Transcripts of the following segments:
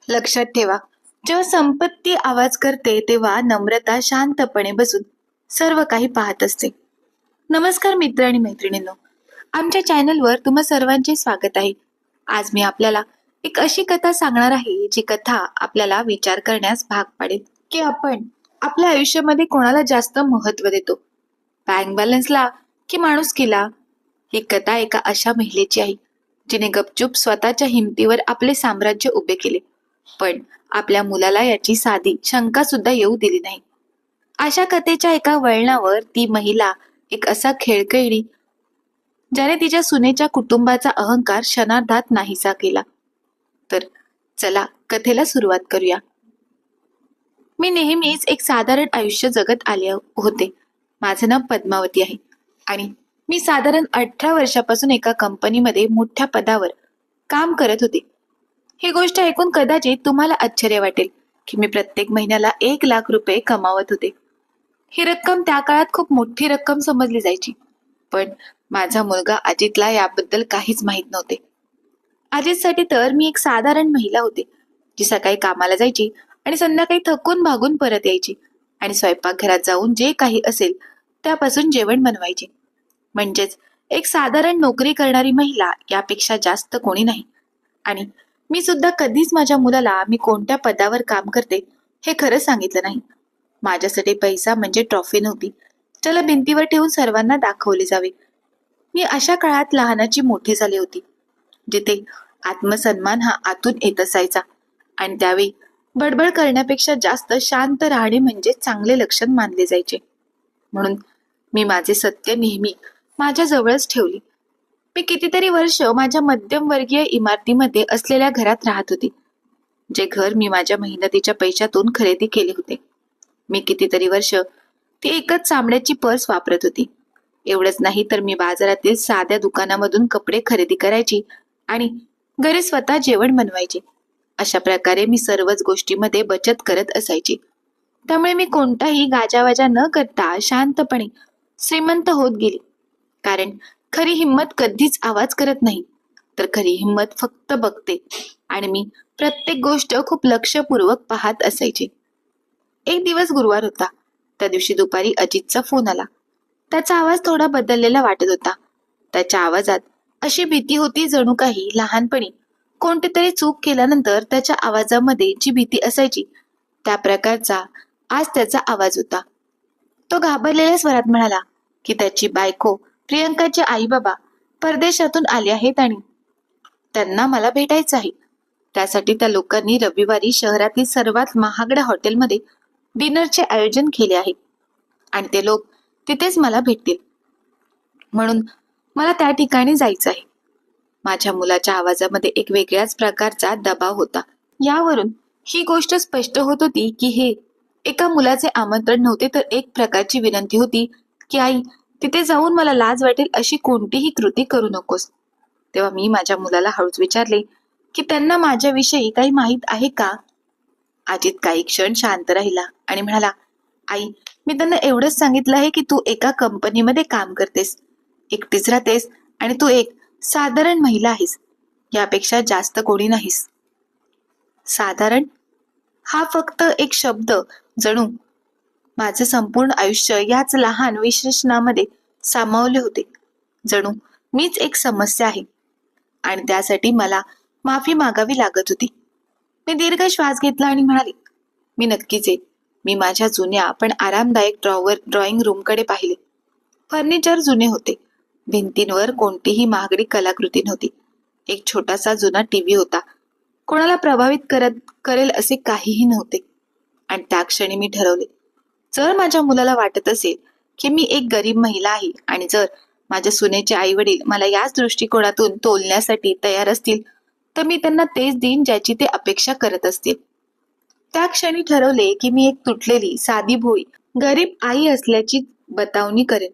लक्षात ठेवा, जेव्हा संपत्ती आवाज करते तेव्हा नम्रता शांतपणे बसून सर्व काही पाहत असते. नमस्कार मित्र आणि मैत्रिणींनो, आमच्या चॅनलवर तुम्हा सर्वांचे स्वागत आहे. आज मी आपल्याला एक अशी कथा सांगणार आहे जी कथा आपल्याला विचार करण्यास भाग पाडेल की आपण आपल्या आयुष्यामध्ये कोणाला जास्त महत्त्व देतो, बँक बॅलन्सला की माणुसकीला. ही कथा एका अशा महिलेची आहे जिने गपचूप स्वतःच्या हिमतीवर आपले साम्राज्य उभे केले, पण आपल्या मुलाला याची साधी शंका सुद्धा येऊ दिली नाही. अशा कथेच्या एका वळणावर ती महिला एक असा खेळ खेळली ज्याने तिच्या सुनेच्या कुटुंबाचा अहंकार क्षणार्धात नाहीसा केला. तर चला कथेला सुरुवात करूया. मी नेहमीच एक साधारण आयुष्य जगत आले होते. माझं नाव पद्मावती आहे आणि मी साधारण 18 वर्षापासून एका कंपनीमध्ये मोठ्या पदावर काम करत होते. ही गोष्ट ऐकून कदाचित तुम्हाला आश्चर्य वाटेल की मी प्रत्येक महिन्याला 1 लाख रुपये कमावत होते. ही रक्कम त्या काळात खूप मोठी रक्कम समजली जायची, पण माझा मुलगा अजितला याबद्दल काहीच माहीत नव्हते. अजितसाठी तर मी एक साधारण महिला होते, जी सकाळी कामाला जायची आणि संध्याकाळी थकून भागून परत यायची आणि स्वयंपाकघरात जाऊन जे काही असेल त्यापासून जेवण बनवायचे. म्हणजेच एक साधारण नोकरी करणारी महिला यापेक्षा जास्त कोणी नाही. आणि मी सुद्धा कधीच माझ्या मुलाला मी कोणत्या पदावर काम करते हे खरं सांगितलं नाही. माझ्यासाठी पैसा म्हणजे ट्रॉफी नव्हती, ज्याला भिंतीवर ठेवून सर्वांना दाखवले जावे. मी अशा काळात लहानाची मोठी झाली होती, जिथे आत्मसन्मान हा आतून येत असायचा आणि त्यावेळी बडबड करण्यापेक्षा जास्त शांत राहणे म्हणजे चांगले लक्षण मानले जायचे. म्हणून मी माझे सत्य नेहमी माझ्या जवळच ठेवले. मी कितीतरी वर्ष माझ्या मध्यमवर्गीय इमारतीमध्ये असलेल्या घरात राहत होते, जे घर मी माझ्या मेहनतीच्या पैशातून खरेदी केले होते. मी कितीतरी वर्ष ती एकच चामड्याची पर्स वापरत होती. एवढंच नाही तर मी बाजारातील साध्या दुकानामधून कपडे खरेदी करायची आणि घरी स्वतः जेवण बनवायचे. अशा प्रकारे मी सर्वच गोष्टीमध्ये बचत करत असायची. त्यामुळे मी कोणताही गाजावाजा न करता शांतपणे श्रीमंत होत गेली. कारण खरी हिंमत कधीच आवाज करत नाही, तर खरी हिंमत फक्त बघते. आणि मी प्रत्येक गोष्ट खूप लक्षपूर्वक पाहत असायचे. एक दिवस गुरुवार होता. त्या दिवशी दुपारी अजितचा फोन आला. त्याचा आवाज थोडा बदललेला वाटत होता. त्याच्या आवाजात अशी भीती होती जणू काही लहानपणी कोणती तरी चूक केल्यानंतर त्याच्या आवाजामध्ये जी भीती असायची त्या प्रकारचा आज त्याचा आवाज होता. तो घाबरलेल्या स्वरात म्हणाला की त्याची बायको प्रियंकाचे आई बाबा परदेशातून आले आहेत आणि त्यांना मला भेटायचं आहे. त्यासाठी त्या लोकांनी रविवारी शहरातील सर्वात महागड्या हॉटेलमध्ये डिनरचे आयोजन केले आहे आणि ते लोक तिथेच मला भेटतील, म्हणून मला त्या ठिकाणी जायचं आहे. माझ्या मुलाच्या आवाजामध्ये एक वेगळ्याच प्रकारचा दबाव होता. यावरून ही गोष्ट स्पष्ट होत होती की हे एका मुलाचे आमंत्रण नव्हते, तर एक प्रकारची विनंती होती की आई, तिथे जाऊन मला लाज वाटेल अशी कोणतीही कृती करू नकोस. तेव्हा मी माझ्या मुलाला हळूच विचारले की त्यांना माझ्याविषयी काही माहीत आहे का? अजित काही क्षण शांत राहिला आणि म्हणाला, आई, मी त्यांना एवढंच सांगितलं आहे की तू एका कंपनीमध्ये काम करतेस, एकटीच राहतेस आणि तू एक साधारण महिला आहेस. यापेक्षा जास्त कोणी नाहीस. साधारण हा फक्त एक शब्द जणू माझे संपूर्ण आयुष्य याच लहान विशेषणामध्ये सामावले होते. जणू मीच एक समस्या आहे आणि त्यासाठी मला माफी मागावी लागत होती. मी दीर्घ श्वास घेतला आणि म्हणाले, मी नक्कीच येईल. मी माझ्या जुन्या पण आरामदायक ड्रॉइंग रूमकडे पाहिले. फर्निचर जुने होते. भिंतींवर कोणतीही महागडी कलाकृती नव्हती. एक छोटासा जुना टीव्ही होता. कोणाला प्रभावित करेल असे काहीही नव्हते. आणि त्या क्षणी मी ठरवले, जर माझ्या मुलाला वाटत असेल की मी एक गरीब महिला आहे आणि जर माझ्या सुनेचे आई वडील मला याच दृष्टिकोनातून तोलण्यासाठी तयार असतील, तर मी त्यांना तेच देईन ज्याची ते अपेक्षा करत असतील. त्या क्षणी ठरवले की मी एक तुटलेली साधी भोळी गरीब आई असल्याची बतावणी करेन.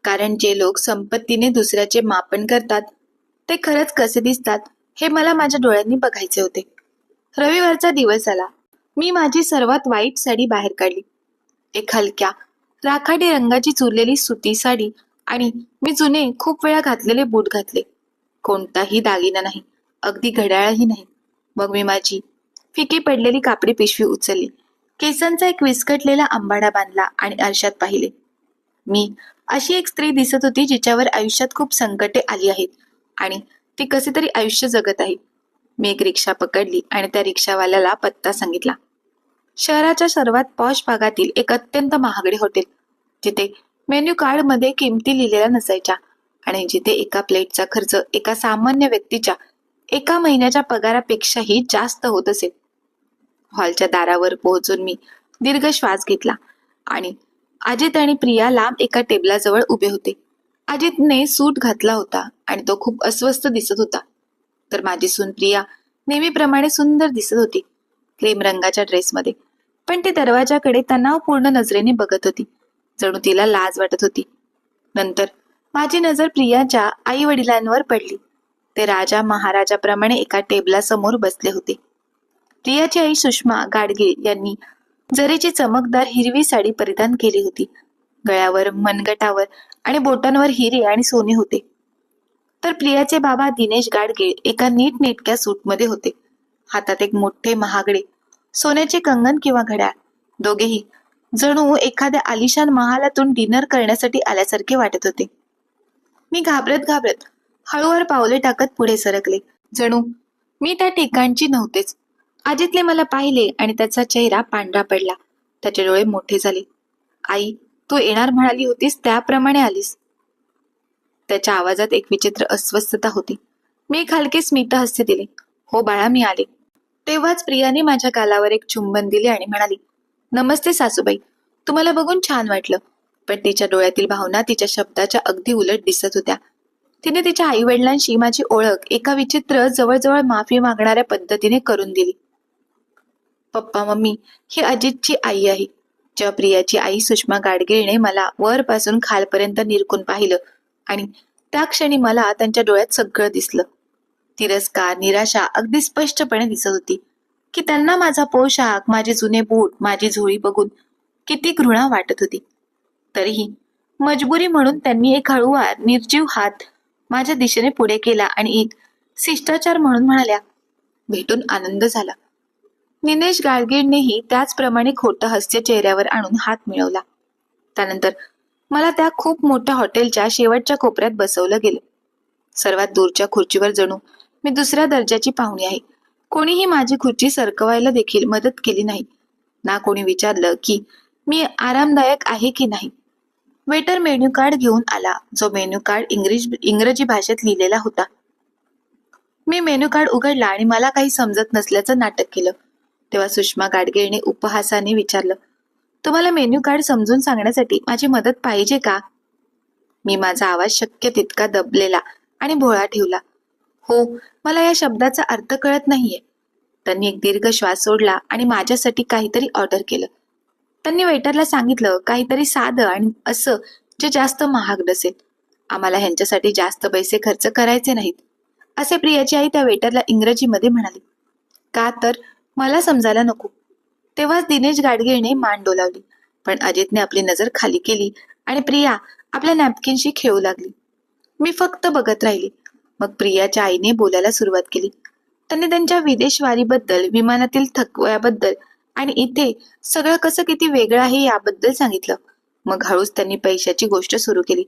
कारण जे लोक संपत्तीने दुसऱ्याचे मापन करतात ते खरंच कसे दिसतात हे मला माझ्या डोळ्यांनी बघायचे होते. रविवारचा दिवस आला. मी माझी सर्वात वाईट साडी बाहेर काढली. एक हलक्या राखाडी रंगाची चुरलेली सुती साडी आणि मी जुने खूप वेळा घातलेले बूट घातले. कोणताही दागिना नाही, अगदी घड्याळही नाही. मग मी माझी फिकी पडलेली कापडी पिशवी उचलली, केसांचा एक विस्कटलेला आंबाडा बांधला आणि आरशात पाहिले. मी अशी एक स्त्री दिसत होती जिच्यावर आयुष्यात खूप संकटे आली आहेत आणि ती कसे तरी आयुष्य जगत आहे. मी एक रिक्षा पकडली आणि त्या रिक्षावाल्याला पत्ता सांगितला. शहराच्या सर्वात पॉश भागातील एक अत्यंत महागडे हॉटेल, जिथे मेन्यू कार्ड मध्ये किमती लिहिलेल्या नसायच्या आणि जिथे एका प्लेटचा खर्च एका सामान्य व्यक्तीच्या एका महिन्याच्या पगारापेक्षाही जास्त होत असेल. हॉलच्या दारावर पोहोचून मी दीर्घ श्वास घेतला आणि अजित आणि प्रिया लांब एका टेबलाजवळ उभे होते. अजितने सूट घातला होता आणि तो खूप अस्वस्थ दिसत होता, तर माझी सून प्रिया नेहमीप्रमाणे सुंदर दिसत होती, क्रीम रंगाच्या ड्रेसमध्ये. पण ती दरवाजाकडे तणावपूर्ण नजरेने बघत होती, जणू तिला लाज वाटत होती. नंतर माझी नजर प्रियाच्या आई वडिलांवर पडली. ते राजा महाराजाप्रमाणे एका टेबलासमोर बसले होते. प्रियाची आई सुषमा गाडगे यांनी जरीची चमकदार हिरवी साडी परिधान केली होती. गळ्यावर, मनगटावर आणि बोटांवर हिरे आणि सोने होते. तर प्रियाचे बाबा दिनेश गाडगे एका नीटनेटक्या सूटमध्ये होते. हातात एक मोठे महागडे सोन्याचे कंगन किंवा घड्याळ. दोघेही जणू एखाद्या आलिशान महालातून डिनर करण्यासाठी आल्यासारखे वाटत होते. मी घाबरत घाबरत हळूवार पावले टाकत पुढे सरकले, जणू मी त्या ठिकाणची नव्हतेच. अजितने मला पाहिले आणि त्याचा चेहरा पांढरा पडला. त्याचे डोळे मोठे झाले. आई, तू येणार म्हणाली होतीस त्याप्रमाणे आलीस. त्याच्या आवाजात एक विचित्र अस्वस्थता होती. मी एक हलके स्मितहास्य दिले. हो बाळा, मी आले. तेव्हाच प्रियाने माझ्या गालावर एक चुंबन दिले आणि म्हणाली, नमस्ते सासूबाई, तुम्हाला बघून छान वाटलं. पण तिच्या डोळ्यातील भावना तिच्या शब्दाच्या अगदी उलट दिसत होत्या. तिने तिच्या आई वडिलांशी माझी ओळख एका विचित्र, जवळजवळ माफी मागणाऱ्या पद्धतीने करून दिली. पप्पा मम्मी, ही अजितची आई आहे. जेव्हा प्रियाची आई सुषमा गाडगीळने मला वरपासून खालपर्यंत निरखून पाहिलं आणि त्या क्षणी मला त्यांच्या डोळ्यात सगळं दिसलं. तिरस्कार, निराशा अगदी स्पष्टपणे दिसत होती की त्यांना माझा पोशाख, माझे जुने बूट, माझी झोळी बघून किती घृणा वाटत होती. तरीही मजबुरी म्हणून त्यांनी एक हळूवार, निर्जीव हात माझ्या दिशेने पुढे केला आणि एक शिष्टाचार म्हणून म्हणाल्या, भेटून आनंद झाला. निनेश गाडगीळनेही त्याचप्रमाणे खोटं हास्य चेहऱ्यावर आणून हात मिळवला. त्यानंतर मला त्या खूप मोठ्या हॉटेलच्या शेवटच्या कोपऱ्यात बसवलं गेलं. सर्वात दूरच्या खुर्चीवर जणू मी दुसऱ्या दर्जाची पाहुणी आहे. कोणीही माझी खुर्ची सरकवायला देखील मदत केली नाही. ना कोणी विचारलं की मी आरामदायक आहे की नाही. वेटर मेन्यू कार्ड घेऊन आला, जो मेन्यू कार्ड इंग्रजी भाषेत लिहिलेला होता. मी मेन्यू कार्ड उघडला आणि मला काही समजत नसल्याचं नाटक केलं. तेव्हा सुषमा गाडगेळने उपहासाने विचारलं, तुम्हाला मेन्यू कार्ड समजून सांगण्यासाठी माझी मदत पाहिजे का? मी माझा आवाज शक्य तितका दबलेला आणि भोळा ठेवला. हो, मला या शब्दाचा अर्थ कळत नाहीये. त्यांनी एक दीर्घ श्वास सोडला आणि माझ्यासाठी काहीतरी ऑर्डर केलं. त्यांनी वेटरला सांगितलं, काहीतरी साधं आणि असं जे जास्त महाग नसेल. आम्हाला ह्यांच्यासाठी जास्त पैसे खर्च करायचे नाहीत, असे प्रियाची आई त्या वेटरला इंग्रजीमध्ये म्हणाली. का तर मला समजायला नको. तेव्हाच दिनेश गाडगीळने मान डोलावली, पण अजितने आपली नजर खाली केली आणि प्रिया आपल्या नॅपकिनशी खेळू लागली. मी फक्त बघत राहिली. मग प्रियाच्या आईने बोलायला सुरुवात केली. त्यांनी त्यांच्या विदेशवारीबद्दल, विमानातील थकव्याबद्दल आणि इथे सगळं कसं किती वेगळं आहे याबद्दल सांगितलं. मग हळूच त्यांनी पैशाची गोष्ट सुरू केली.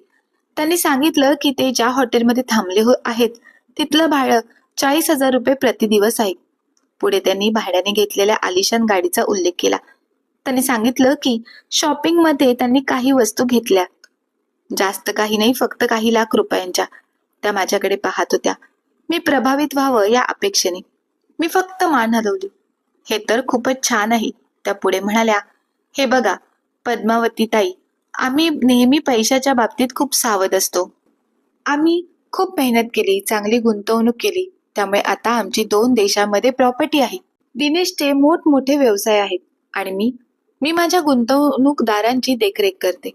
त्यांनी सांगितलं की ते ज्या हॉटेलमध्ये थांबले आहेत तिथलं भाडं 40,000 रुपये प्रतिदिवस आहे. पुढे त्यांनी भाड्याने घेतलेल्या आलिशान गाडीचा उल्लेख केला. त्यांनी सांगितलं की शॉपिंग मध्ये त्यांनी काही वस्तू घेतल्या, जास्त काही नाही, फक्त काही लाख रुपयांच्या. त्या माझ्याकडे पाहत होत्या. मी प्रभावित व्हावं या अपेक्षेने मी फक्त मान हलवली. हे तर खूपच छान आहे, त्या पुढे म्हणाल्या. हे बघा पद्मावती ताई, आम्ही नेहमी पैशाच्या बाबतीत खूप सावध असतो. आम्ही खूप मेहनत केली, चांगली गुंतवणूक केली, त्यामुळे आता आमची 2 देशांमध्ये प्रॉपर्टी आहे. दिनेशचे मोठमोठे व्यवसाय आहेत आणि मी माझ्या गुंतवणूकदारांची देखरेख करते.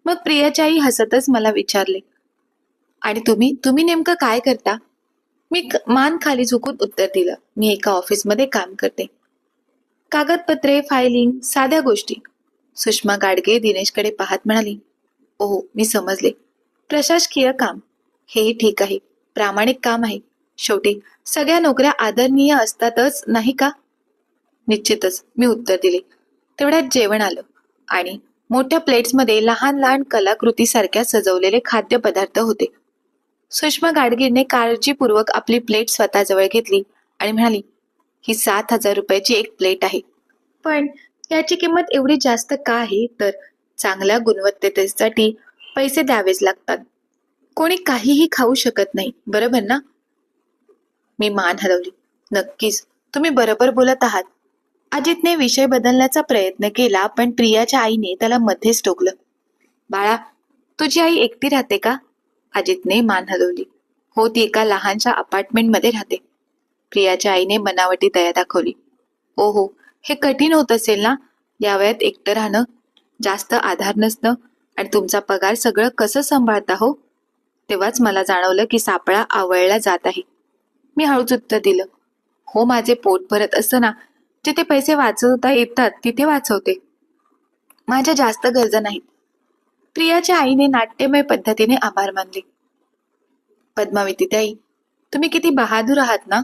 मग प्रियाच्याही हसतच मला विचारले, आणि तुम्ही नेमकं काय करता? मी मान खाली झुकून उत्तर दिलं, मी एका ऑफिसमध्ये काम करते. कागदपत्रे, फायलिंग, साध्या गोष्टी. सुषमा गाडगे दिनेशकडे पाहत म्हणाली, ओह मी समजले, प्रशासकीय काम. हेही ठीक आहे, प्रामाणिक काम आहे. शेवटी सगळ्या नोकऱ्या आदरणीय असतातच नाही का? निश्चितच, मी उत्तर दिले. तेवढ्यात जेवण आलं आणि मोठ्या प्लेट्समध्ये लहान लहान कलाकृतीसारख्या सजवलेले खाद्यपदार्थ होते. सुषमा गाडगीळने काळजीपूर्वक आपली प्लेट स्वतःजवळ घेतली आणि म्हणाली, ही 7,000 रुपयाची एक प्लेट आहे. पण याची किंमत एवढी जास्त का आहे? तर चांगल्या गुणवत्तेसाठी पैसे द्यावेच लागतात. कोणी काहीही खाऊ शकत नाही, बरोबर ना? मी मान हलवली. नक्कीच, तुम्ही बरोबर बोलत आहात. अजितने विषय बदलण्याचा प्रयत्न केला, पण प्रियाच्या आईने त्याला मध्येच टोकलं. बाळा, तुझी आई एकटी राहते का? अजितने मान हलवली. हो, ती एका लहानशा अपार्टमेंटमध्ये राहते. प्रियाच्या आईने बनावटी दया दाखवली. ओ हो, हे कठीण होत असेल ना, या वयात एकटं राहणं, जास्त आधार नसणं आणि तुमचा पगार सगळं कसं सांभाळता हो? तेव्हाच मला जाणवलं की सापळा आवळला जात आहे. मी हळूच उत्तर दिलं. हो, माझे पोट भरत असताना जिथे पैसे वाचवता येतात तिथे वाचवते. माझ्या जास्त गरजा नाहीत. प्रियाच्या आईने नाट्यमय पद्धतीने आभार मानले. पद्मावती ताई, तुम्ही किती बहादूर आहात ना.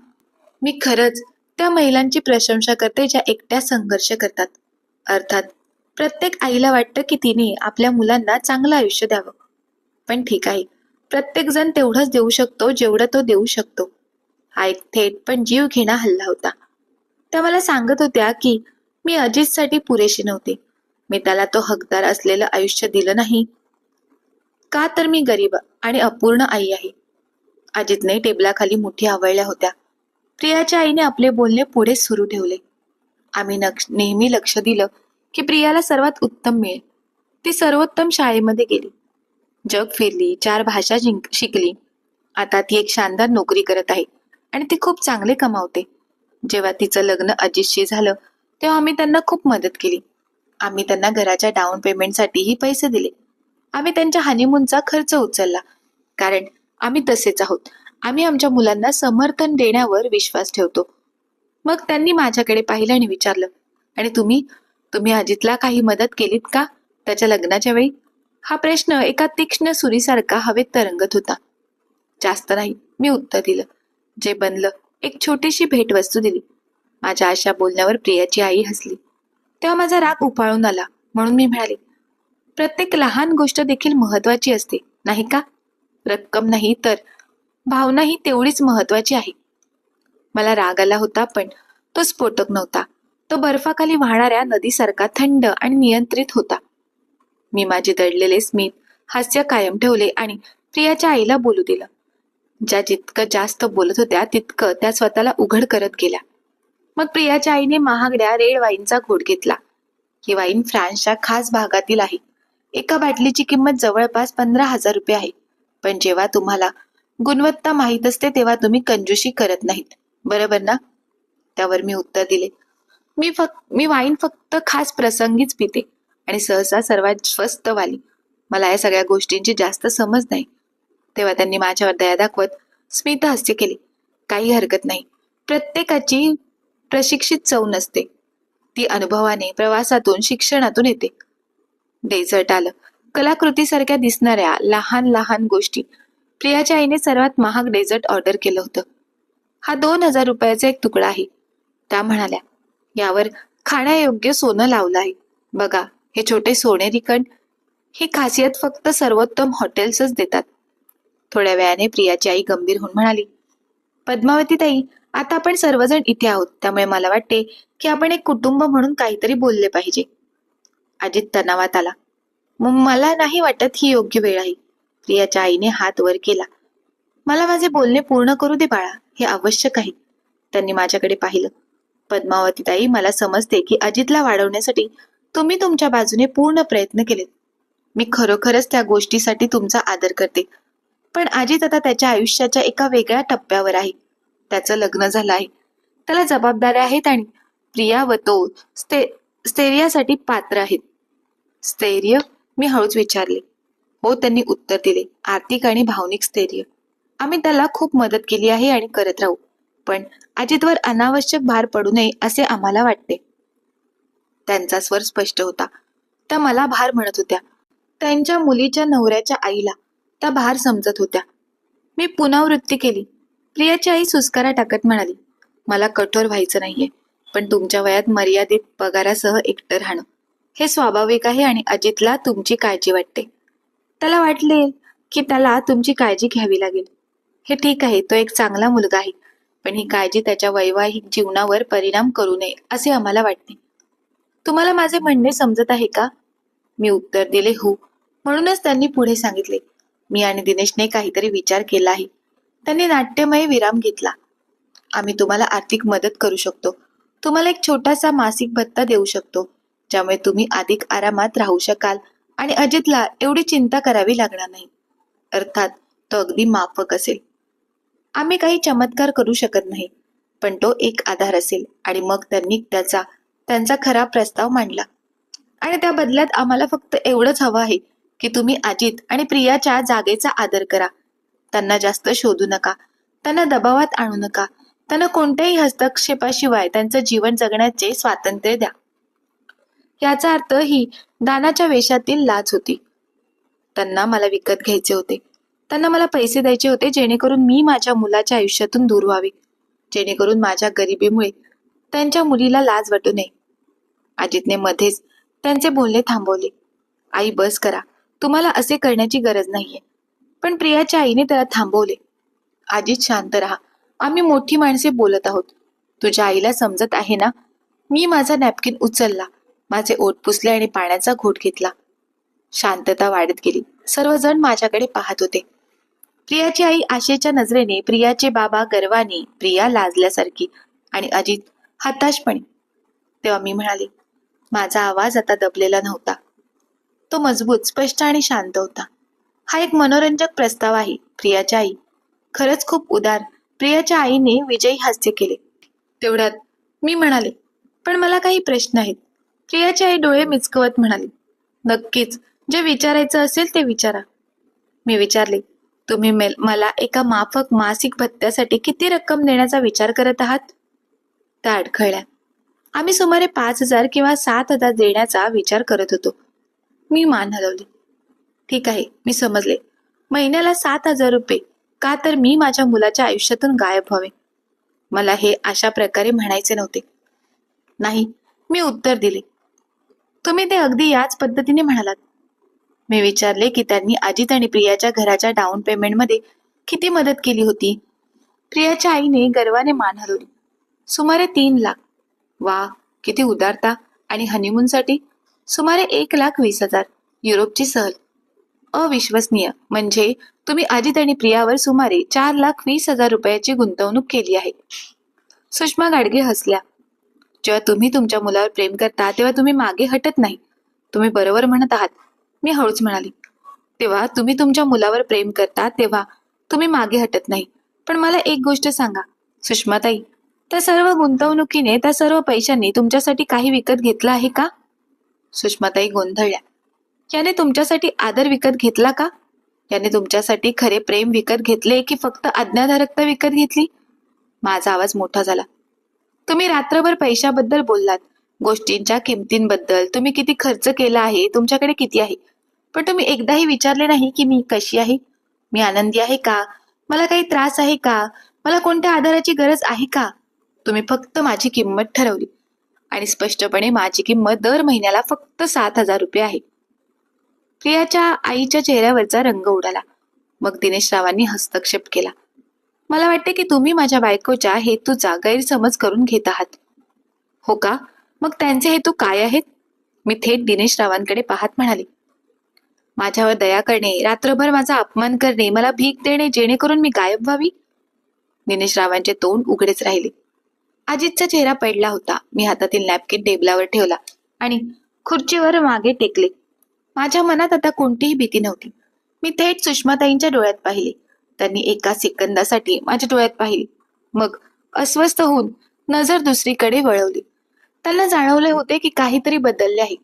मी खरंच त्या महिलांची प्रशंसा करते ज्या एकट्या संघर्ष करतात. अर्थात प्रत्येक आईला वाटतं की तिने आपल्या मुलांना चांगलं आयुष्य द्यावं. पण ठीक आहे, प्रत्येक जण तेवढंच देऊ शकतो जेवढं तो देऊ शकतो. हा एक थेट पण जीव घेणा हल्ला होता. त्या मला सांगत होत्या की मी अजितसाठी पुरेशी नव्हते. मी त्याला तो हकदार असलेलं आयुष्य दिलं नाही का, तर मी गरीब आणि अपूर्ण आई आहे. अजितने टेबलाखाली मुठी आवळल्या होत्या. प्रियाच्या आईने आपले बोलणे पुढे सुरू ठेवले. आम्ही नेहमी लक्ष दिलं की प्रियाला सर्वात उत्तम मिळेल. ती सर्वोत्तम शाळेमध्ये गेली, जग फिरली, 4 भाषा शिकली. आता ती एक शानदार नोकरी करत आहे आणि ती खूप चांगले कमावते. जेव्हा तिचं लग्न अजितशी झालं तेव्हा आम्ही त्यांना खूप मदत केली. आम्ही त्यांना घराच्या डाऊन पेमेंटसाठीही पैसे दिले. आम्ही त्यांच्या हनीमूनचा खर्च उचलला, कारण आम्ही तसेच आहोत. आम्ही आमच्या मुलांना समर्थन देण्यावर विश्वास ठेवतो. मग त्यांनी माझ्याकडे पाहिलं आणि विचारलं, आणि तुम्ही तुम्ही अजितला काही मदत केलीत का त्याच्या लग्नाच्या वेळी? हा प्रश्न एका तीक्ष्ण सुरीसारखा हवेत तरंगत होता. जास्त नाही, मी उत्तर दिलं. जे बनलं, एक छोटीशी भेटवस्तू दिली. माझ्या अशा बोलण्यावर प्रियाची आई हसली. तेव्हा माझा राग उफाळून आला, म्हणून मी म्हणाले, प्रत्येक लहान गोष्ट देखील महत्वाची असते, नाही का? रक्कम नाही तर भावना ही तेवढीच महत्वाची आहे. मला राग आला होता, पण तो स्फोटक नव्हता. तो बर्फाखाली वाहणाऱ्या नदीसारखा थंड आणि नियंत्रित होता. मी माझे दडलेले स्मित हास्य कायम ठेवले आणि प्रियाच्या आईला बोलू दिलं. ज्या जितकं जास्त बोलत होत्या तितकं त्या स्वतःला उघड करत गेल्या. मग प्रियाच्या आईने महागड्या रेड वाईनचा घोट घेतला. ही वाईन फ्रान्सच्या खास भागातील आहे. एका बाटलीची किंमत जवळपास 15,000 रुपये आहे. पण जेव्हा तुम्हाला गुणवत्ता माहीत असते तेव्हा तुम्ही कंजूशी करत नाहीत, बरोबर ना? त्यावर मी उत्तर दिले, मी वाईन फक्त खास प्रसंगीच पिते आणि सहसा सर्वात स्वस्त वाली. मला या सगळ्या गोष्टींची जास्त समज नाही. तेव्हा त्यांनी माझ्यावर दया दाखवत स्मित हास्य केले. काही हरकत नाही. प्रत्येकाची प्रशिक्षित चव नसते. ती अनुभवाने, प्रवासातून, शिक्षणातून येते. डेझर्ट आलं. कलाकृतीसारख्या दिसणाऱ्या लहान लहान गोष्टी. प्रियाच्या आईने सर्वात महाग डेझर्ट ऑर्डर केलं होतं. हा 2,000 रुपयाचा एक तुकडा आहे. त्या म्हणाल्या, यावर खाण्यायोग्य सोनं लावलं आहे. बघा, हे छोटे सोनेरी कण. ही खासियत फक्त सर्वोत्तम हॉटेल्सच देतात. थोड्या वेळाने प्रियाची आई गंभीर होऊन म्हणाली, पद्मावती ताई, आता आपण सर्वजण इथे आहोत, त्यामुळे मला वाटते की आपण एक कुटुंब म्हणून काहीतरी बोलले पाहिजे. अजित तणावात आला. मला नाही वाटत ही योग्य वेळ आहे. प्रियाच्या आईने हात वर केला. मला माझे बोलणे पूर्ण करू दे बाळा, हे आवश्यक आहे. त्यांनी माझ्याकडे पाहिलं. पद्मावती ताई, मला समजते की अजितला वाढवण्यासाठी तुम्ही तुमच्या बाजूने पूर्ण प्रयत्न केलेत. मी खरोखरच त्या गोष्टीसाठी तुमचा आदर करते. पण अजित आता त्याच्या आयुष्याच्या एका वेगळ्या टप्प्यावर आहे. त्याचं लग्न झालं आहे, त्याला जबाबदाऱ्या आहेत आणि प्रिया व तो स्थैर्यासाठी पात्र आहेत. स्थैर्य? मी हळूच विचारले. हो, त्यांनी उत्तर दिले. आर्थिक आणि भावनिक स्थैर्य. आम्ही त्याला खूप मदत केली आहे आणि करत राहू, पण अजितवर अनावश्यक भार पडू नये असे आम्हाला वाटते. त्यांचा स्वर स्पष्ट होता. त्या मला भार म्हणत होत्या. त्यांच्या मुलीच्या नवऱ्याच्या आईला त्या भार समजत होत्या. मी पुनरावृत्ती केली. प्रियाची आई सुस्कारा टाकत म्हणाली, मला कठोर व्हायचं नाहीये. पण तुमच्या वयात मर्यादित पगारासह एकटं राहणं हे स्वाभाविक आहे आणि अजितला तुमची काळजी वाटते. त्याला वाटले की त्याला तुमची काळजी घ्यावी लागेल. हे ठीक आहे, तो एक चांगला मुलगा आहे, पण ही काळजी त्याच्या वैवाहिक जीवनावर परिणाम करू नये असे आम्हाला वाटते. तुम्हाला माझे म्हणणे समजत आहे का? मी उत्तर दिले हो. म्हणूनच त्यांनी पुढे सांगितले, मी आणि दिनेशने काहीतरी विचार केला आहे. त्यांनी नाट्यमय विराम घेतला. आम्ही तुम्हाला आर्थिक मदत करू शकतो. तुम्हाला एक छोटासा मासिक भत्ता देऊ शकतो, ज्यामुळे तुम्ही अधिक आरामात राहू शकाल आणि अजितला एवढी चिंता करावी लागणार नाही. अर्थात तो अगदी माफक असेल. आम्ही काही चमत्कार करू शकत नाही, पण तो एक आधार असेल. आणि मग त्यांनी त्यांचा खरा प्रस्ताव मांडला. आणि त्या बदल्यात आम्हाला फक्त एवढंच हवं आहे की तुम्ही अजित आणि प्रियाच्या जागेचा आदर करा. त्यांना जास्त शोधू नका, त्यांना दबावात आणू नका, त्यांना कोणत्याही हस्तक्षेपाशिवाय त्यांचं जीवन जगण्याचे स्वातंत्र्य द्या. याचा अर्थ ही दानाच्या वेशातील लाच होती. त्यांना मला विकत घ्यायचे होते. त्यांना मला पैसे द्यायचे होते, जेणेकरून मी माझ्या मुलाच्या आयुष्यातून दूर व्हावे, जेणेकरून माझ्या गरिबीमुळे त्यांच्या मुलीला लाज वाटू नये. अजितने मध्येच त्यांचे बोलणे थांबवले. आई, बस करा, तुम्हाला असे करण्याची गरज नाहीये. पण प्रियाच्या आईने त्याला थांबवले. अजित, शांत राहा, आम्ही मोठी माणसे बोलत आहोत. तुझ्या आईला समजत आहे ना? मी माझा नॅपकिन उचलला, माझे ओठ पुसले आणि पाण्याचा घोट घेतला. शांतता वाढत गेली. सर्वजण माझ्याकडे पाहत होते. प्रियाची आई आशेच्या नजरेने, प्रियाचे बाबा गर्वाने, प्रिया लाजल्यासारखी आणि अजित हताशपणे. तेव्हा मी म्हणाले, माझा आवाज आता दबलेला नव्हता. तो मजबूत, स्पष्ट आणि शांत होता. हा एक मनोरंजक प्रस्ताव आहे. प्रियाची आई खरंच खूप उदार. प्रियाच्या आईने विजयी हास्य केले. तेवढ्यात मी म्हणाले, पण मला काही प्रश्न आहेत. प्रियाची आई डोळे मिचकवत म्हणाली, नक्कीच, जे विचारायचं असेल ते विचारा. मी विचारले, तुम्ही मला एका माफक मासिक भत्त्यासाठी किती रक्कम देण्याचा विचार करत आहात? त्या अडखळल्या. आम्ही सुमारे 5,000 किंवा 7,000 देण्याचा विचार करत होतो. मी मान हलवली. ठीक आहे, मी समजले. महिन्याला 7,000 रुपये. का तर मी माझ्या मुलाच्या आयुष्यातून गायब व्हावे. मला हे अशा प्रकारे म्हणायचे नव्हते. नाही, मी उत्तर दिले. तुम्ही ते अगदी याच पद्धतीने म्हणालात. मी विचारले की त्यांनी अजित आणि प्रियाच्या घराच्या डाऊन पेमेंटमध्ये किती मदत केली होती. प्रियाच्या आईने गर्वाने मान हलवली. सुमारे 3 लाख. वा, किती उदारता. आणि हनीमूनसाठी सुमारे 1,20,000. युरोपची सहल. अविश्वसनीय. म्हणजे तुम्ही अजित आणि प्रियावर सुमारे 4,20,000 रुपयाची गुंतवणूक केली आहे. सुषमा गाडगे हसल्या. जेव्हा तुम्ही तुमच्या मुलावर प्रेम करता तेव्हा तुम्ही मागे हटत नाही. तुम्ही बरोबर म्हणत आहात, मी हळूच म्हणाली. तेव्हा तुम्ही तुमच्या मुलावर प्रेम करता तेव्हा तुम्ही मागे हटत नाही. पण मला एक गोष्ट सांगा सुषमाताई, त्या सर्व गुंतवणुकीने, त्या सर्व पैशांनी तुमच्यासाठी काही विकत घेतलं आहे का? सुषमाताई गोंधळल्या. याने तुमच्यासाठी आदर विकत घेतला का? याने तुमच्यासाठी खरे प्रेम विकत घेतले की फक्त आज्ञाधारकता विकत घेतली? माझा आवाज मोठा झाला. तुम्ही रात्रभर पैशाबद्दल बोललात, गोष्टींच्या किमतींबद्दल, तुम्ही किती खर्च केला आहे, तुमच्याकडे किती आहे. पण तुम्ही एकदाही विचारले नाही की मी कशी आहे, मी आनंदी आहे का, मला काही त्रास आहे का, मला कोणत्या आधाराची गरज आहे का. तुम्ही फक्त माझी किंमत ठरवली आणि स्पष्टपणे माझी किंमत दर महिन्याला फक्त 7,000 रुपये आहे. प्रियाच्या आईच्या चेहऱ्यावरचा रंग उडाला. मग दिनेश रावांनी हस्तक्षेप केला. मला वाटते की तुम्ही माझ्या बायकोच्या हेतूचा गैरसमज करून घेत आहात. हो का? मग त्यांचे हेतू काय आहेत? मी थेट दिनेश रावांकडे पाहत म्हणाले. माझ्यावर दया करणे, रात्रभर माझा अपमान करणे, मला भीक देणे, जेणेकरून मी गायब व्हावी. दिनेश रावांचे तोंड उघडेच राहिले. अजितचा चेहरा पडला होता. मी हातातील नॅपकिन टेबलावर ठेवला आणि खुर्चीवर मागे टेकले. माझ्या मनात आता कोणतीही भीती नव्हती. मी थेट सुषमाताईंच्या डोळ्यात पाहिले. त्यांनी एका सेकंदासाठी माझ्या डोळ्यात पाहिली. मग अस्वस्थ होऊन नजर दुसरीकडे वळवली. त्यांना जाणवले होते की काहीतरी बदलले आहे.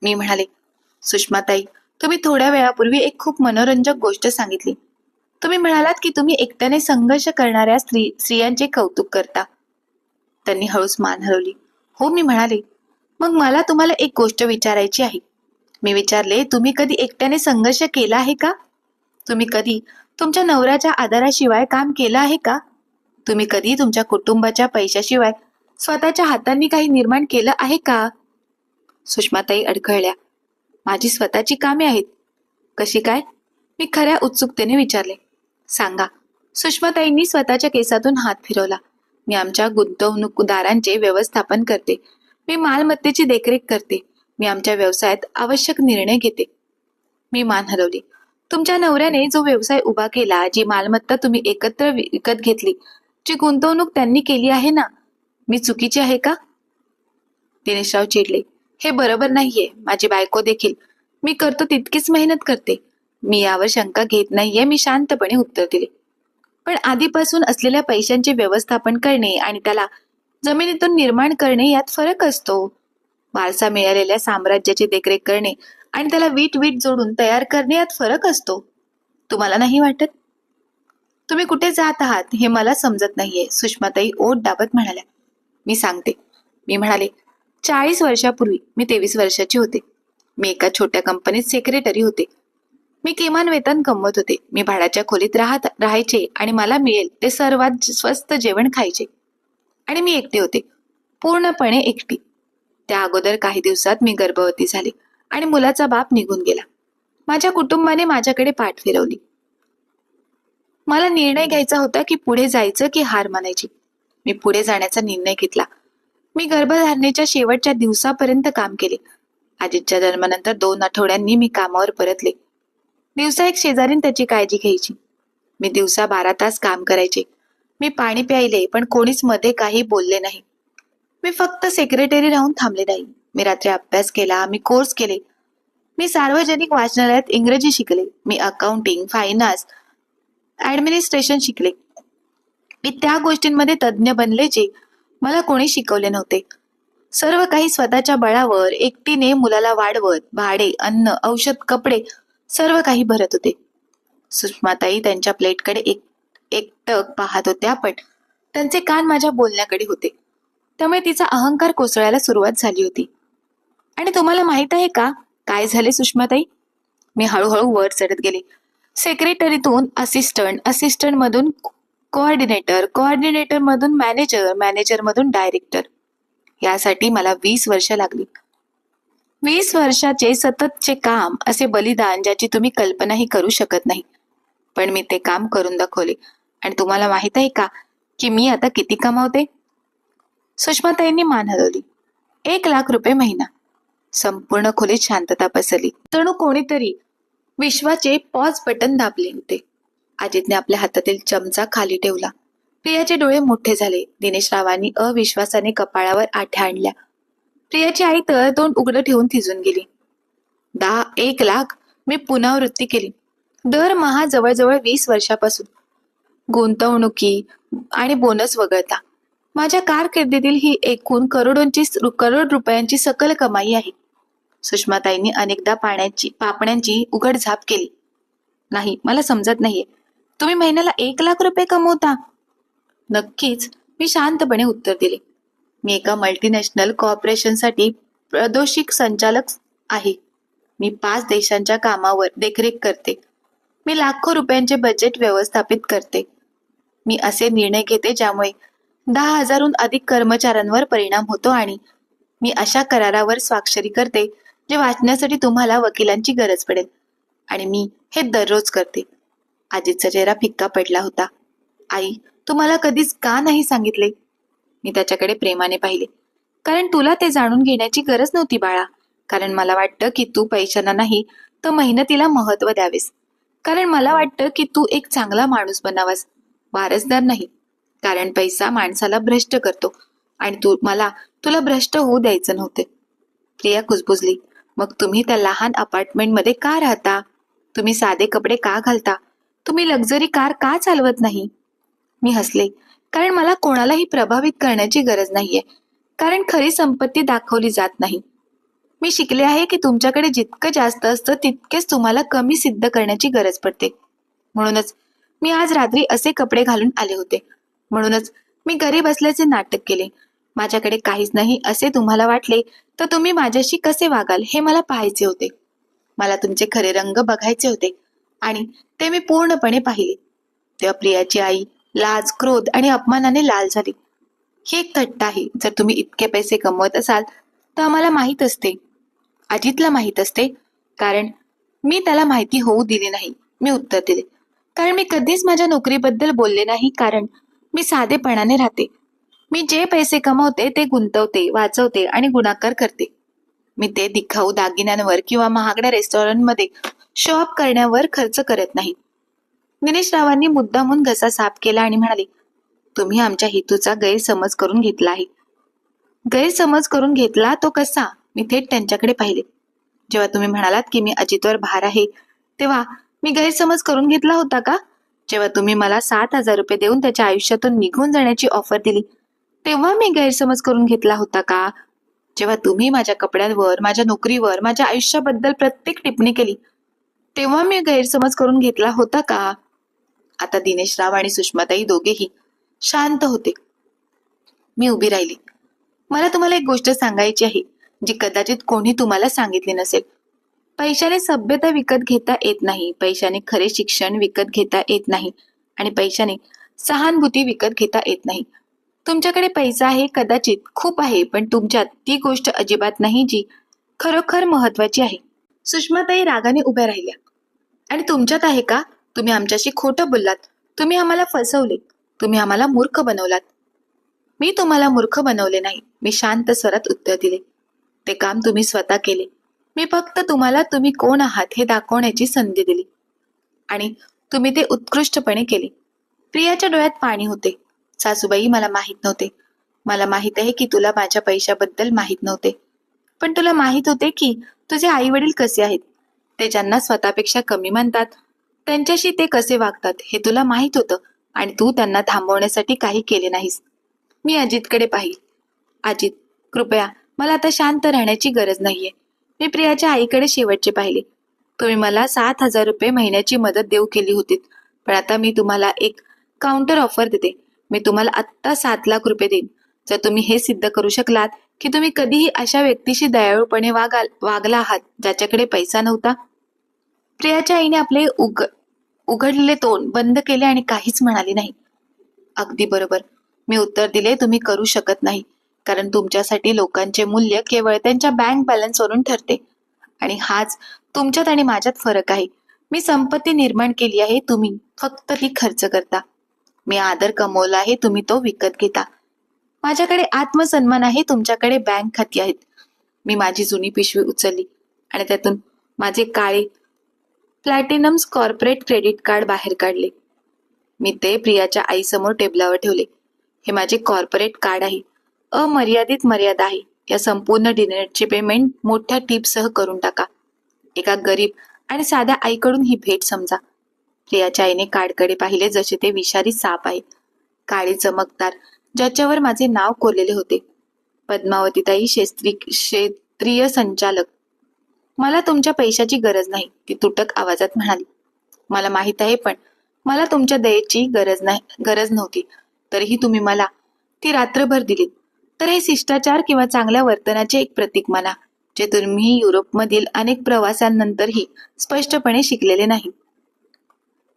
मी म्हणाले, सुषमाताई, तुम्ही थोड्या वेळापूर्वी एक खूप मनोरंजक गोष्ट सांगितली. तुम्ही म्हणालात की तुम्ही एकट्याने संघर्ष करणाऱ्या स्त्रियांचे कौतुक करता. त्यांनी हळूच मान हलवली. हो, मी म्हणाले. मग मला तुम्हाला एक गोष्ट विचारायची आहे. मी विचारले, तुम्ही कधी एकट्याने संघर्ष केला आहे का? तुम्ही कधी तुमच्या नवऱ्याच्या आधाराशिवाय काम केलं आहे का? तुम्ही कधी तुमच्या कुटुंबाच्या पैशाशिवाय स्वतःच्या हातांनी काही निर्माण केलं आहे का? सुषमाताई अडखळल्या. माझी स्वतःची कामे आहेत. कशी काय? मी खऱ्या उत्सुकतेने विचारले. सांगा. सुषमाताईंनी स्वतःच्या केसातून हात फिरवला. मी आमच्या गुंतवणूकदारांचे व्यवस्थापन करते. मी मालमत्तेची देखरेख करते. मी आमच्या व्यवसायात आवश्यक निर्णय घेते. मी मान हलवली. तुमच्या नवऱ्याने जो व्यवसाय उभा केला, जी मालमत्ता तुम्ही एकत्र विकत घेतली, जी गुंतवणूक त्यांनी केली आहे ना, मी चुकीची आहे का? दिनेशराव चिडले. हे बरोबर नाहीये. माझी बायको देखील. मी करतो तितकीच मेहनत करते. मी यावर शंका घेत नाहीये. मी शांतपणे उत्तर दिले. पण आधीपासून असलेल्या पैशांचे व्यवस्थापन करणे आणि त्याला जमिनीतून निर्माण करणे यात फरक असतो. वारसा मिळालेल्या साम्राज्याची देखरेख करणे आणि त्याला वीट वीट जोडून तयार करणे यात फरक असतो. तुम्हाला नाही वाटत? तुम्ही कुठे जात आहात हे मला समजत नाहीये, सुषमाताई ओठ दाबत म्हणाल्या. मी सांगते. मी म्हणाले. 40 वर्षापूर्वी मी 23 वर्षाची होते. मी एका छोट्या कंपनीत सेक्रेटरी होते. मी किमान वेतन कमवत होते. मी भाड्याच्या खोलीत राहायचे आणि मला मिळेल ते सर्वात स्वस्त जेवण खायचे. आणि मी एकटे होते. पूर्णपणे एकटी. त्या अगोदर काही दिवसात मी गर्भवती झाले आणि मुलाचा बाप निघून गेला. माझ्या कुटुंबाने माझ्याकडे पाठ फिरवली. मला निर्णय घ्यायचा होता की पुढे जायचं की हार मानायची. मी पुढे जाण्याचा निर्णय घेतला. मी गर्भधारणेच्या शेवटच्या दिवसापर्यंत काम केले. आजीच्या जन्मानंतर 2 आठवड्यांनी मी कामावर परतले. दिवसा एक शेजारीन त्याची काळजी घ्यायची. मी दिवसा 12 तास काम करायचे. मी पाणी प्यायले, पण कोणीच मध्ये काही बोलले नाही. मी फक्त सेक्रेटरी राहून थांबले नाही. मी रात्री अभ्यास केला. मी कोर्स केले. मी सार्वजनिक वाचनालयात इंग्रजी शिकले. मी अकाउंटिंग, फायनान्स, ऍडमिनिस्ट्रेशन शिकले. मी त्या गोष्टींमध्ये तज्ज्ञ बनले जे मला कोणी शिकवले नव्हते. सर्व काही स्वतःच्या बळावर एकटीने मुलाला वाढवत, भाडे, अन्न, औषध, कपडे सर्व काही भरत होते. सुषमाताई त्यांच्या प्लेटकडे एकटक पाहत होत्या, पण त्यांचे कान माझ्या बोलण्याकडे होते. त्यामुळे तिचा अहंकार कोसळायला सुरुवात झाली होती. आणि तुम्हाला माहित आहे का काय झाले सुषमाताई? मी हळूहळू वर चढत गेले. सेक्रेटरीतून असिस्टंट, असिस्टंट मधून कोऑर्डिनेटर, कोऑर्डिनेटर मधून मॅनेजर, मॅनेजर मधून डायरेक्टर. यासाठी मला 20 वर्ष लागली. 20 वर्षाचे सततचे काम, असे बलिदान ज्याची तुम्ही कल्पनाही करू शकत नाही. पण मी ते काम करून दाखवले. आणि तुम्हाला माहित आहे का की मी आता किती कमावते? सुषमाताईंनी मान हलवली. 1,00,000 रुपये महिना. संपूर्ण खोलीत शांतता पसरली. जणू कोणीतरी विश्वाचे पॉज बटन दाबले होते. अजितने आपल्या हातातील चमचा खाली ठेवला. प्रियाचे डोळे मोठे झाले. दिनेशरावांनी अविश्वासाने कपाळावर आठ्या आणल्या. प्रियाची आई तळतोंड उघडं ठेवून थिजून गेली. 1,00,000? मी पुनरावृत्ती केली. दरमहा जवळजवळ 20 वर्षापासून. गुंतवणुकी आणि बोनस वगळता माझ्या कारकिर्दीतील ही एकूण करोड रुपयांची सकल कमाई आहे. सुषमाताईंनी अनेकदा पापण्यांची उघडझाप केली. नाही, मला समजत नाहीये. तुम्ही महिन्याला 1,00,000 रुपये कमवता? नक्कीच, मी शांतपणे उत्तर दिले. मी एका मल्टीनॅशनल कॉर्पोरेशनसाठी प्रदोषिक संचालक आहे. मी 5 देशांच्या कामावर देखरेख करते. मी लाखो रुपयांचे बजेट व्यवस्थापित करते. मी असे निर्णय घेते ज्यामुळे 10,000हून अधिक कर्मचाऱ्यांवर परिणाम होतो आणि मी अशा करारावर स्वाक्षरी करते जे वाचण्यासाठी तुम्हाला वकिलांची गरज पडेल. आणि मी हे दररोज करते. अजितचा चेहरा फिक्का पडला होता. आई, तुम्हाला कधीच का नाही सांगितले? मी त्याच्याकडे प्रेमाने पाहिले. कारण तुला ते जाणून घेण्याची गरज नव्हती बाळा. कारण मला वाटतं की तू पैशांना नाही तर मेहनतीला महत्व द्यावेस. कारण मला वाटतं की तू एक चांगला माणूस बनावास, वारसदार नाही. कारण पैसा माणसाला भ्रष्ट करतो आणि तुला भ्रष्ट होऊ द्यायचं नव्हते. प्रिया कुजबुजली. मग तुम्ही त्या लहान अपार्टमेंटमध्ये का राहता? तुम्ही साधे कपडे का घालता? तुम्ही लक्झरी कार का चालवत नाही? मी हसले. कारण मला कोणालाही प्रभावित करण्याची गरज नाहीये. कारण खरी संपत्ती दाखवली जात नाही. मी शिकले आहे की तुमच्याकडे जितकं जास्त असतं तितकेच तुम्हाला कमी सिद्ध करण्याची गरज पडते. म्हणूनच मी आज रात्री असे कपडे घालून आले होते. म्हणूनच मी गरीब असल्याचे नाटक केले. माझ्याकडे काहीच नाही असे तुम्हाला वाटले तर तुम्ही माझ्याशी कसे वागाल हे मला पाहायचे होते. मला तुमचे खरे रंग बघायचे होते आणि ते मी पूर्णपणे पाहिले. तेव्हा प्रियाची आई लाज, क्रोध आणि अपमानाने लाल झाली. ही एक थट्टा आहे. जर तुम्ही इतके पैसे कमवत असाल तर आम्हाला माहीत असते, अजितला माहीत असते, कारण मी त्याला माहिती होऊ दिली नाही. मी उत्तर दिले, कारण मी कधीच माझ्या नोकरीबद्दल बोलले नाही, कारण मी साधेपणाने राहते. मी जे पैसे कमवते ते गुंतवते, वाचवते आणि गुणाकार करते. मी ते दिखाऊ दागिन्यांवर किंवा महागड्या रेस्टॉरंटमध्ये शॉप करण्यावर खर्च करत नाही. दिनेश रावांनी मुद्दामून घसा साफ केला आणि म्हणाले, तुम्ही आमच्या हेतूचा गैरसमज करून घेतला आहे. गैरसमज करून घेतला तो कसा? मी थेट त्यांच्याकडे पाहिले. जेव्हा तुम्ही म्हणालात की मी अजितवर भार आहे, तेव्हा मी गैरसमज करून घेतला होता का? जेव्हा तुम्ही मला 7,000 रुपये देऊन त्याच्या आयुष्यातून निघून जाण्याची ऑफर दिली, तेव्हा मी गैरसमज करून घेतला होता का? जेव्हा तुम्ही माझ्या कपड्यांवर, माझ्या नोकरीवर, माझ्या आयुष्याबद्दल प्रत्येक टिप्पणी केली, तेव्हा मी गैरसमज करून घेतला होता का? आता दिनेश राव आणि सुषमाताई दोघेही शांत होते. मी उभी राहिली. मला तुम्हाला एक गोष्ट सांगायची आहे, जी कदाचित कोणी तुम्हाला सांगितली नसेल. पैशाने सभ्यता विकत घेता येत नाही, पैशाने खरे शिक्षण विकत घेता येत नाही आणि पैशाने सहानुभूती विकत घेता येत नाही. तुमच्याकडे पैसा आहे, कदाचित खूप आहे, पण तुमच्यात ती गोष्ट अजिबात नाही जी खरोखर महत्वाची आहे. सुषमाताई रागाने उभ्या राहिल्या. आणि तुमच्यात आहे का? तुम्ही आमच्याशी खोटं बोललात, तुम्ही आम्हाला फसवले, तुम्ही आम्हाला मूर्ख बनवलात. मी तुम्हाला मूर्ख बनवले नाही, मी शांत स्वरात उत्तर दिले. ते काम तुम्ही स्वतः केले. मी फक्त तुम्हाला तुम्ही कोण आहात हे दाखवण्याची संधी दिली आणि तुम्ही ते उत्कृष्टपणे केले. प्रियाच्या डोळ्यात पाणी होते. सासूबाई, मला माहित नव्हते. मला माहित आहे की तुला माझ्या पैशाबद्दल माहित नव्हते, पण तुला माहित होते की तुझे आई वडील कसे आहेत. ते ज्यांना स्वतःपेक्षा कमी मानतात त्यांच्याशी ते कसे वागतात हे तुला माहित होतं आणि तू त्यांना थांबवण्यासाठी काही केले नाहीस. मी अजितकडे पाहिल. अजित, कृपया, मला आता शांत राहण्याची गरज नाहीये. मी प्रियाच्या आईकडे शेवटचे पाहिले. तुम्ही मला 7,000 रुपये महिन्याची मदत देऊ केली होती, पण आता मी तुम्हाला एक काउंटर ऑफर देते. मी तुम्हाला आत्ता 7,00,000 रुपये देईन, जर तुम्ही हे सिद्ध करू शकलात की तुम्ही कधीही अशा व्यक्तीशी दयाळूपणे वागला आहात ज्याच्याकडे पैसा नव्हता. प्रियाच्या आईने आपले उघडलेले तोंड बंद केले आणि काहीच म्हणाली नाही. अगदी बरोबर, मी उत्तर दिले. तुम्ही करू शकत नाही, कारण तुमच्यासाठी लोकांचे मूल्य केवळ त्यांच्या बँक बॅलन्सवरून ठरते आणि हाच तुमच्यात आणि माझ्यात फरक आहे. मी संपत्ती निर्माण केली आहे, तुम्ही फक्त ती खर्च करता. मी आदर कमवला आहे, तुम्ही तो विकत घेता. माझ्याकडे आत्मसन्मान आहे, तुमच्याकडे बँक खाती आहेत. मी माझी जुनी पिशवी उचलली आणि त्यातून माझे काळे प्लॅटिनम कॉर्पोरेट क्रेडिट कार्ड बाहेर काढले. मी ते प्रियाच्या आईसमोर टेबलावर ठेवले. हे माझे कॉर्पोरेट कार्ड आहे. अमर्यादित मर्यादा आहे. या संपूर्ण डिनरची पेमेंट मोठ्या टिपसह करून टाका. एका गरीब आणि साध्या आईकडून ही भेट समजा. प्रियाच्या आईने कार्डकडे पाहिले जसे ते विषारी साप आहे. काळे चमकदार, ज्याच्यावर माझे नाव कोरलेले होते. पद्मावतीताई, क्षेत्रीय संचालक. मला तुमच्या पैशाची गरज नाही, ती तुटक आवाजात म्हणाली. मला माहित आहे, पण मला तुमच्या दयेची गरज नव्हती. तरीही तुम्ही मला ती रात्रभर दिलीत. तर हे शिष्टाचार किंवा चांगल्या वर्तनाचे एक प्रतीक माना, जे तुम्ही युरोपमधील अनेक प्रवासांनंतरही स्पष्टपणे शिकलेले नाही.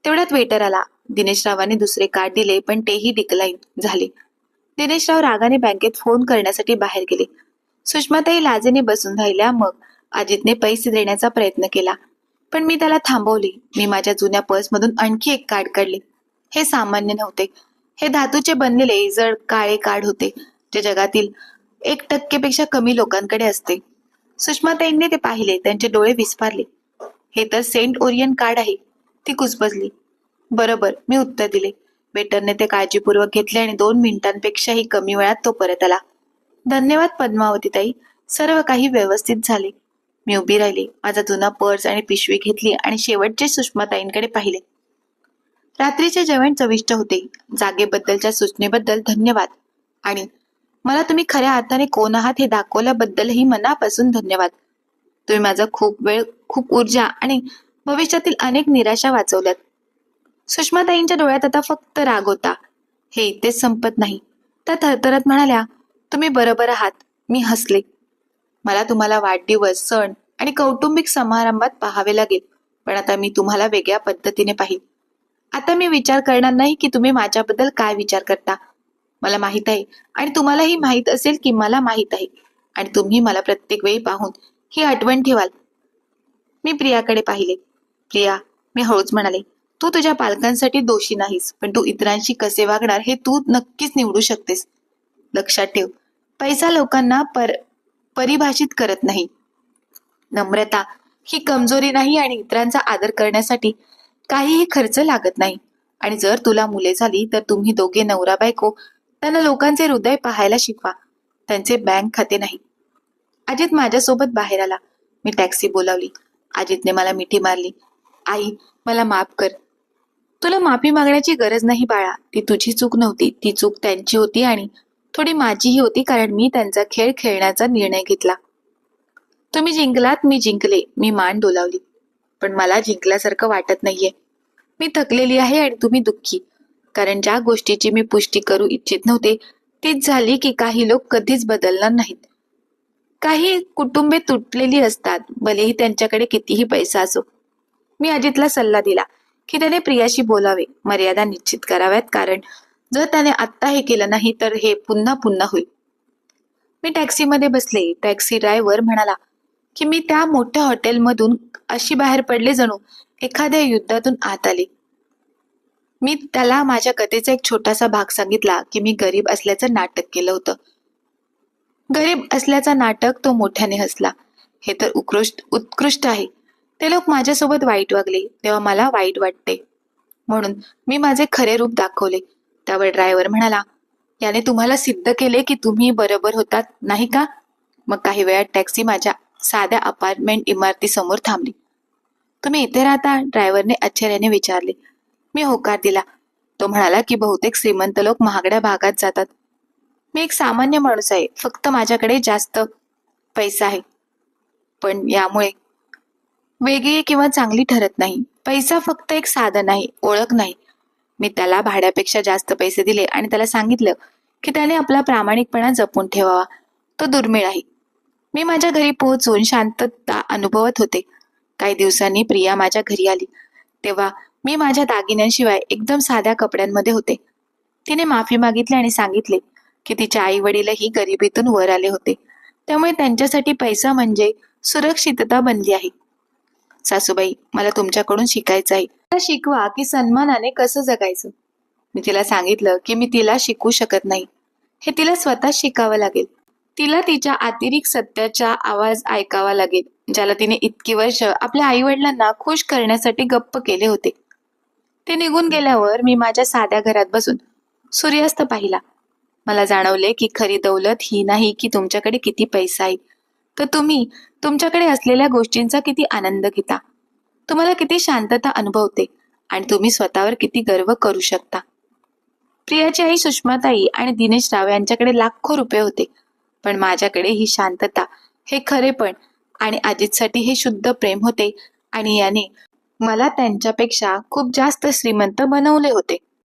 तेवढ्यात वेटर आला. दिनेशरावांनी दुसरे कार्ड दिले, पण तेही डिक्लाइन झाले. दिनेशराव रागाने बँकेत फोन करण्यासाठी बाहेर गेले. सुषमाताई लाजेने बसून राहिल्या. मग अजितने पैसे देण्याचा प्रयत्न केला, पण मी त्याला थांबवले. मी माझ्या जुन्या पर्समधून आणखी एक कार्ड काढले. हे सामान्य नव्हते. हे धातूचे बनलेले जड काळे कार्ड होते, जे जगातील 1% पेक्षा कमी लोकांकडे असते. सुषमाताईंनी ते पाहिले. त्यांचे डोळे विस्फारले. हे तर सेंट ओरियन कार्ड आहे. ती कुजबजली. बरोबर, मी उत्तर दिले. वेटरने ते काळजीपूर्वक घेतले आणि 2 मिनिटांपेक्षाही कमी वेळात तो परत आला. धन्यवाद पद्मावतीताई, सर्व काही व्यवस्थित झाले. मी उभी राहिली. माझा जुना पर्स आणि पिशवी घेतली आणि शेवटचे सुषमाताईंकडे पाहिले. रात्रीचे जेवण चविष्ट होते. जागेबद्दलच्या सूचनेबद्दल धन्यवाद आणि मला तुम्ही खऱ्या अर्थाने कोण आहात हे दाखवल्याबद्दलही मनापासून धन्यवाद. तुम्ही माझा खूप वेळ, खूप ऊर्जा आणि भविष्यातील अनेक निराशा वाचवल्यात. सुषमाताईंच्या डोळ्यात आता फक्त राग होता. हे इथेच संपत नाही. त्या थरथरत म्हणाल्या, तुम्ही बरोबर आहात. मी हसले. मला तुम्हाला वाढदिवस, सण आणि कौटुंबिक समारंभात पाहावे लागेल, पण आता मी तुम्हाला वेगळ्या पद्धतीने पाहिल. आता मी विचार करणार नाही की तुम्ही माझ्याबद्दल काय विचार करता. मला माहित आहे आणि तुम्हालाही माहित असेल की मला माहित आहे आणि तुम्ही मला प्रत्येक वेळी पाहून ही आठवण ठेवाल. मी प्रियाकडे पाहिले. प्रिया, मी हळूच म्हणाले, तू तुझ्या पालकांसाठी दोषी नाहीस, पण तू इतरांशी कसे वागणार हे तू नक्कीच निवडू शकतेस. लक्षात ठेव, पैसा लोकांना परिभाषित करत नाही. नम्रता ही कमजोरी नाही आणि इतरांचा आदर करण्यासाठी काहीही खर्च लागत नाही. आणि जर तुला मुले झाली तर तुम्ही दोघे नवरा बायको त्यांना लोकांचे हृदय पाहायला शिकवा, त्यांचे बँक खाते नाही. अजित माझ्यासोबत बाहेर आला. मी टॅक्सी बोलावली. अजितने मला मिठी मारली. आई, मला माफ कर. तुला माफी मागण्याची गरज नाही बाळा. ती तुझी चूक नव्हती, ती चूक त्यांची होती आणि थोडी माझीही होती, कारण मी त्यांचा खेळ खेळण्याचा निर्णय घेतला. तुम्ही जिंकलात, मी जिंकले. मी मान डोलावली. पण मला जिंकल्यासारखं वाटत नाहीये. मी थकलेली आहे आणि तुम्ही दुःखी, कारण ज्या गोष्टीची मी पुष्टी करू इच्छित नव्हते तीच झाली की काही लोक कधीच बदलणार नाहीत. काही कुटुंबे तुटलेली असतात, भलेही त्यांच्याकडे कितीही पैसा असो. मी अजितला सल्ला दिला की त्याने प्रियाशी बोलावे, मर्यादा निश्चित कराव्यात, कारण जर त्याने आत्ता हे केलं नाही तर हे पुन्हा पुन्हा होईल. मी टॅक्सीमध्ये बसले. टॅक्सी ड्रायव्हर म्हणाला की मी त्या मोठ्या हॉटेलमधून अशी बाहेर पडले जणू एखाद्या युद्धातून आत आले. मी त्याला माझ्या कथेचा एक छोटासा भाग सांगितला की मी गरीब असल्याचं नाटक केलं होतं. गरीब असल्याचा नाटक तो मोठ्याने हसला. हे तर उत्कृष्ट आहे. ते लोक माझ्यासोबत वाईट वागले तेव्हा मला वाईट वाटते, म्हणून मी माझे खरे रूप दाखवले. त्यावर ड्रायव्हर म्हणाला, याने तुम्हाला सिद्ध केले की तुम्ही बरोबर होतात, नाही का? मग काही वेळात टॅक्सी माझ्या साध्या अपार्टमेंट इमारतीसमोर थांबली. तुम्ही इथे राहता? ड्रायव्हरने आश्चर्याने विचारले. मी होकार दिला. तो म्हणाला की बहुतेक श्रीमंत लोक महागड्या भागात जातात. मी एक सामान्य माणूस आहे, फक्त माझ्याकडे जास्त पैसा आहे, पण यामुळे वेगळी किंवा चांगली ठरत नाही. पैसा फक्त एक साधन आहे, ओळख नाही. मी त्याला भाड्यापेक्षा जास्त पैसे दिले आणि त्याला सांगितलं की त्याने आपला प्रामाणिकपणा जपून ठेवावा, तो दुर्मिळ आहे. मी माझ्या घरी पोहोचून शांतता अनुभवत होते. काही दिवसांनी प्रिया माझ्या घरी आली. तेव्हा मी माझ्या दागिन्यांशिवाय एकदम साध्या कपड्यांमध्ये होते. तिने माफी मागितली आणि सांगितले की तिच्या आई वडीलही गरिबीतून वर आले होते, त्यामुळे त्यांच्यासाठी पैसा म्हणजे सुरक्षितता बनली आहे. सासूबाई, मला तुमच्याकडून शिकायचं आहे. मला शिकवा की सन्मानाने कसं जगायचं. मी तिला सांगितलं की मी तिला शिकवू शकत नाही, हे तिला स्वतः शिकावं लागेल. तिला तिच्या आंतरिक सत्याचा आवाज ऐकावा लागेल, ज्याला तिने इतकी वर्ष आपल्या आई वडिलांना खुश करण्यासाठी गप्प केले होते. ते निघून गेल्यावर मी माझ्या साध्या घरात बसून सूर्यास्त पाहिला. मला जाणवले की खरी दौलत ही नाही की तुमच्याकडे किती पैसा आहे, तर तुम्ही तुमच्याकडे असलेल्या गोष्टींचा किती आनंद घेता, तुम्हाला किती शांतता अनुभवते आणि तुम्ही स्वतःवर किती गर्व करू शकता. प्रियाची आई सुषमाताई आणि दिनेश राव यांच्याकडे लाखो रुपये होते, पण माझ्याकडे ही शांतता, हे खरेपण आणि अजितसाठी हे शुद्ध प्रेम होते आणि याने मला त्यांच्यापेक्षा खूप जास्त श्रीमंत बनवले होते.